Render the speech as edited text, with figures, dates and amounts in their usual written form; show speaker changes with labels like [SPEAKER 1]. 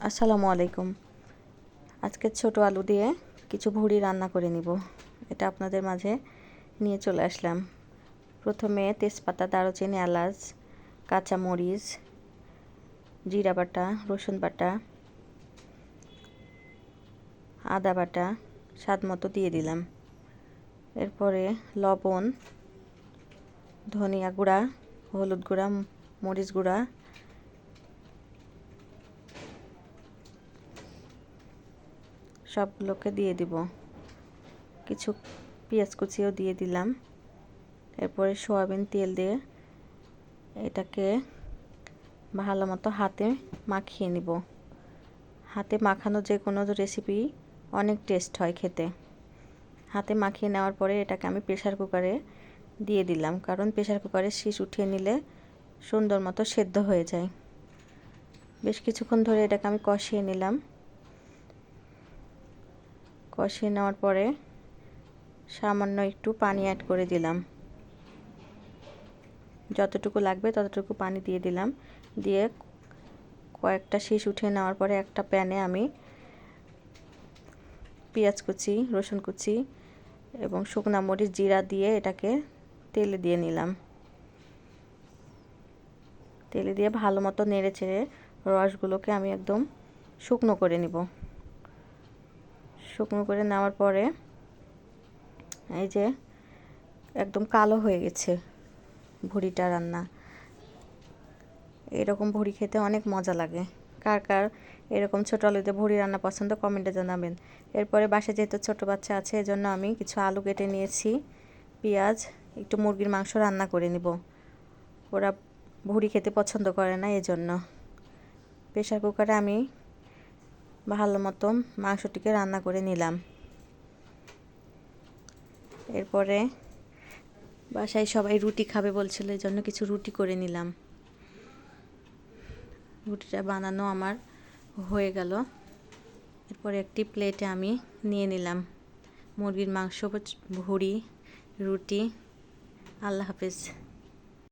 [SPEAKER 1] আসসালামু আলাইকুম। আজকে ছোট আলু দিয়ে কিছু ভুড়ি রান্না করে নিব, এটা আপনাদের মাঝে নিয়ে চলে আসলাম। প্রথমে তেজপাতা, দারুচিনি, এলাচ, কাঁচামরিচ, জিরা বাটা, রসুন বাটা, আদা বাটা স্বাদ মতো দিয়ে দিলাম। এরপরে লবণ, ধনিয়া গুঁড়া, হলুদ গুঁড়া, মরিচ গুঁড়া, সবগুলোকে দিয়ে দিব। কিছু পেঁয়াজ কুচিও দিয়ে দিলাম। এরপরে সয়াবিন তেল দিয়ে এটাকে ভালো মতো হাতে মাখিয়ে নিব। হাতে মাখানো যে কোনো রেসিপি অনেক টেস্ট হয় খেতে। হাতে মাখিয়ে নেওয়ার পরে এটাকে আমি প্রেসার কুকারে দিয়ে দিলাম, কারণ প্রেসার কুকারে শীষ উঠিয়ে নিলে সুন্দর মতো সেদ্ধ হয়ে যায়। বেশ কিছুক্ষণ ধরে এটাকে আমি কষিয়ে নিলাম। কষিয়ে নেওয়ার পরে সামান্য একটু পানি অ্যাড করে দিলাম। যতটুকু লাগবে ততটুকু পানি দিয়ে দিলাম। দিয়ে কয়েকটা শীষ উঠিয়ে নেওয়ার পরে একটা প্যানে আমি পেঁয়াজ কুচি, রসুন কুচি এবং শুকনা মরিচ, জিরা দিয়ে এটাকে তেলে দিয়ে নিলাম। তেলে দিয়ে ভালো মতো নেড়ে চেড়ে রসগুলোকে আমি একদম শুকনো করে নিব। শুকনো করে নেওয়ার পরে এই যে একদম কালো হয়ে গেছে ভুড়িটা রান্না। এরকম ভুড়ি খেতে অনেক মজা লাগে। কার কার এরকম ছোটো আলুতে ভুড়ি রান্না পছন্দ কমেন্টে জানাবেন। এরপরে বাসায় যেহেতু ছোটো বাচ্চা আছে এজন্য আমি কিছু আলু কেটে নিয়েছি, পেঁয়াজ, একটু মুরগির মাংস রান্না করে নিব। ওরা ভুড়ি খেতে পছন্দ করে না, এজন্য প্রেসার কুকারে আমি ভালো মতো মাংসটিকে রান্না করে নিলাম। এরপরে বাসায় সবাই রুটি খাবে বলছিল, এই জন্য কিছু রুটি করে নিলাম। রুটিটা বানানো আমার হয়ে গেল। এরপরে একটি প্লেটে আমি নিয়ে নিলাম মুরগির মাংস, ভুড়ি, রুটি। আল্লাহ হাফেজ।